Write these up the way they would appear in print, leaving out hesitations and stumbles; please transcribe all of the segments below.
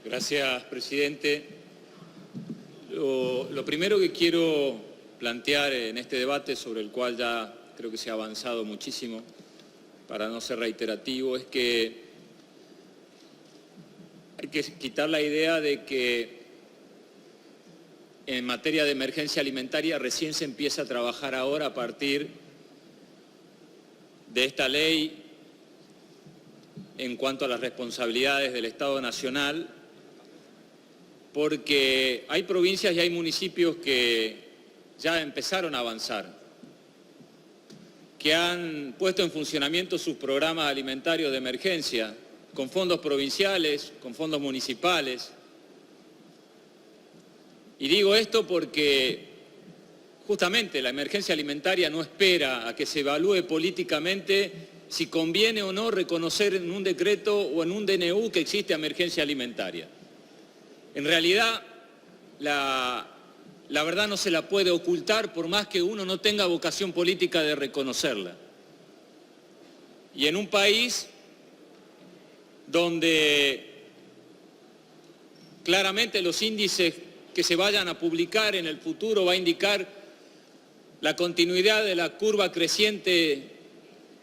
Gracias, presidente. Lo primero que quiero plantear en este debate, sobre el cual ya creo que se ha avanzado muchísimo, para no ser reiterativo, es que hay que quitar la idea de que en materia de emergencia alimentaria recién se empieza a trabajar ahora a partir de esta ley en cuanto a las responsabilidades del Estado Nacional, porque hay provincias y hay municipios que ya empezaron a avanzar, que han puesto en funcionamiento sus programas alimentarios de emergencia, con fondos provinciales, con fondos municipales. Y digo esto porque justamente la emergencia alimentaria no espera a que se evalúe políticamente si conviene o no reconocer en un decreto o en un DNU que existe emergencia alimentaria. En realidad, la verdad no se la puede ocultar por más que uno no tenga vocación política de reconocerla. Y en un país donde claramente los índices que se vayan a publicar en el futuro va a indicar la continuidad de la curva creciente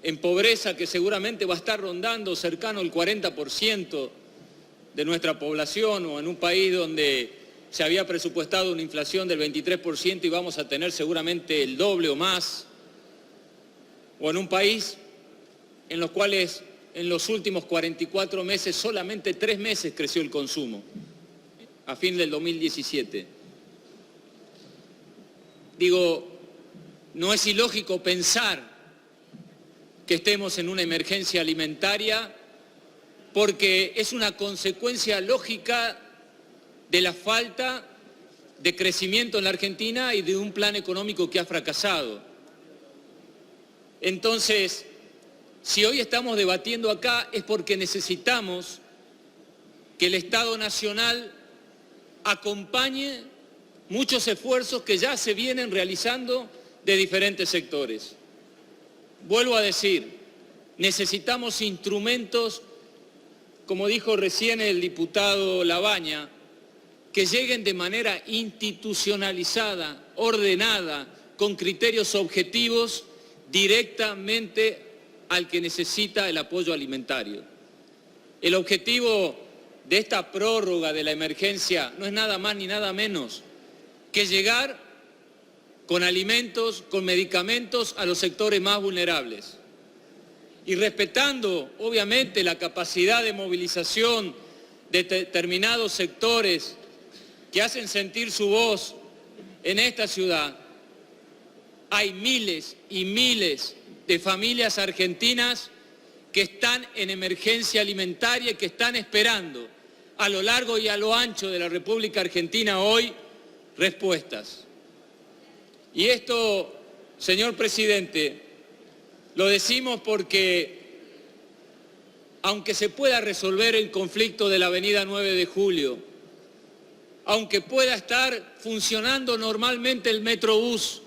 en pobreza, que seguramente va a estar rondando cercano al 40% de nuestra población, o en un país donde se había presupuestado una inflación del 23% y vamos a tener seguramente el doble o más, o en un país en los cuales en los últimos 44 meses solamente 3 meses creció el consumo, a fin del 2017. Digo, no es ilógico pensar que estemos en una emergencia alimentaria, porque es una consecuencia lógica de la falta de crecimiento en la Argentina y de un plan económico que ha fracasado. Entonces, si hoy estamos debatiendo acá es porque necesitamos que el Estado Nacional acompañe muchos esfuerzos que ya se vienen realizando de diferentes sectores. Vuelvo a decir, necesitamos instrumentos, como dijo recién el diputado Labaña, que lleguen de manera institucionalizada, ordenada, con criterios objetivos, directamente al que necesita el apoyo alimentario. El objetivo de esta prórroga de la emergencia no es nada más ni nada menos que llegar con alimentos, con medicamentos a los sectores más vulnerables. Y respetando, obviamente, la capacidad de movilización de determinados sectores que hacen sentir su voz en esta ciudad, hay miles y miles de familias argentinas que están en emergencia alimentaria y que están esperando a lo largo y a lo ancho de la República Argentina hoy respuestas. Y esto, señor presidente, lo decimos porque, aunque se pueda resolver el conflicto de la avenida 9 de Julio, aunque pueda estar funcionando normalmente el Metrobús,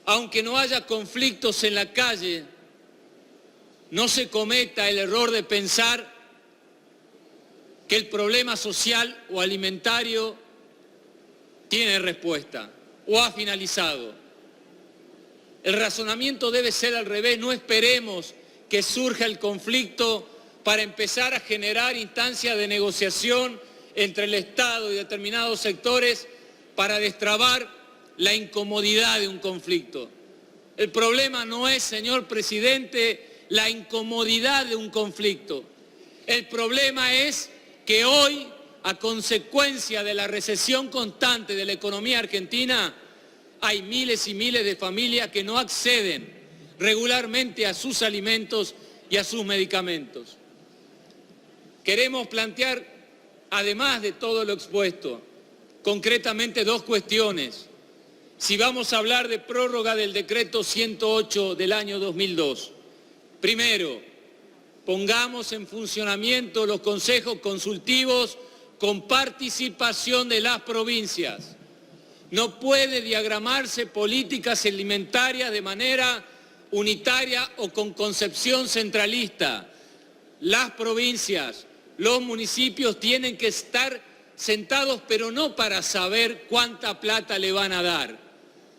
aunque no haya conflictos en la calle, no se cometa el error de pensar que el problema social o alimentario tiene respuesta o ha finalizado. El razonamiento debe ser al revés. No esperemos que surja el conflicto para empezar a generar instancias de negociación entre el Estado y determinados sectores para destrabar la incomodidad de un conflicto. El problema no es, señor presidente, la incomodidad de un conflicto. El problema es que hoy, a consecuencia de la recesión constante de la economía argentina, hay miles y miles de familias que no acceden regularmente a sus alimentos y a sus medicamentos. Queremos plantear, además de todo lo expuesto, concretamente 2 cuestiones. Si vamos a hablar de prórroga del decreto 108 del año 2002, primero, pongamos en funcionamiento los consejos consultivos con participación de las provincias. No puede diagramarse políticas alimentarias de manera unitaria o con concepción centralista. Las provincias, los municipios tienen que estar sentados, pero no para saber cuánta plata le van a dar.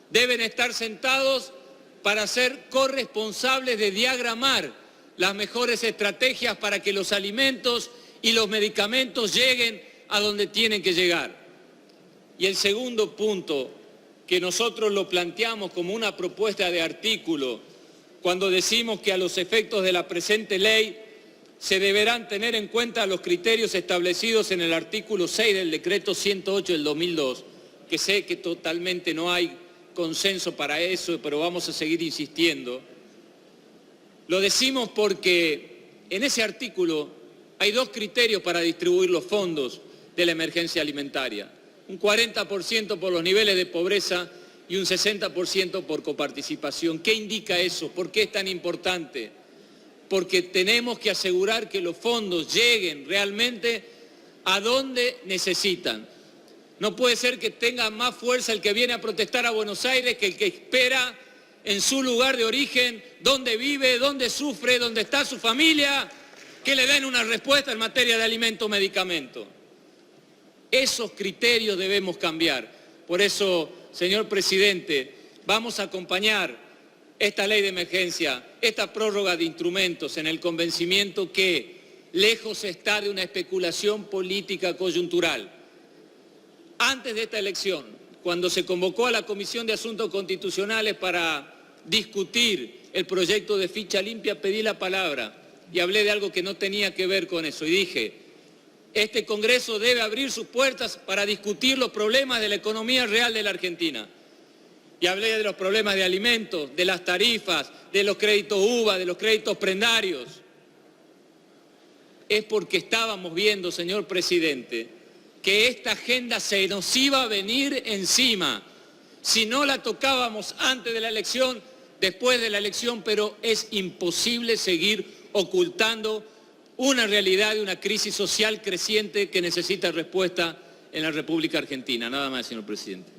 Deben estar sentados para ser corresponsables de diagramar las mejores estrategias para que los alimentos y los medicamentos lleguen a donde tienen que llegar. Y el segundo punto, que nosotros lo planteamos como una propuesta de artículo, cuando decimos que a los efectos de la presente ley se deberán tener en cuenta los criterios establecidos en el artículo 6 del decreto 108 del 2002, que sé que totalmente no hay consenso para eso, pero vamos a seguir insistiendo. Lo decimos porque en ese artículo hay dos criterios para distribuir los fondos de la emergencia alimentaria. Un 40% por los niveles de pobreza y un 60% por coparticipación. ¿Qué indica eso? ¿Por qué es tan importante? Porque tenemos que asegurar que los fondos lleguen realmente a donde necesitan. No puede ser que tenga más fuerza el que viene a protestar a Buenos Aires que el que espera en su lugar de origen, dónde vive, dónde sufre, dónde está su familia, que le den una respuesta en materia de alimentos, medicamentos. Esos criterios debemos cambiar. Por eso, señor presidente, vamos a acompañar esta ley de emergencia, esta prórroga de instrumentos en el convencimiento que lejos está de una especulación política coyuntural. Antes de esta elección, cuando se convocó a la Comisión de Asuntos Constitucionales para discutir el proyecto de ficha limpia, pedí la palabra y hablé de algo que no tenía que ver con eso y dije: este Congreso debe abrir sus puertas para discutir los problemas de la economía real de la Argentina. Y hablé de los problemas de alimentos, de las tarifas, de los créditos UVA, de los créditos prendarios. Es porque estábamos viendo, señor presidente, que esta agenda se nos iba a venir encima. Si no la tocábamos antes de la elección, después de la elección, pero es imposible seguir ocultando una realidad de una crisis social creciente que necesita respuesta en la República Argentina. Nada más, señor presidente.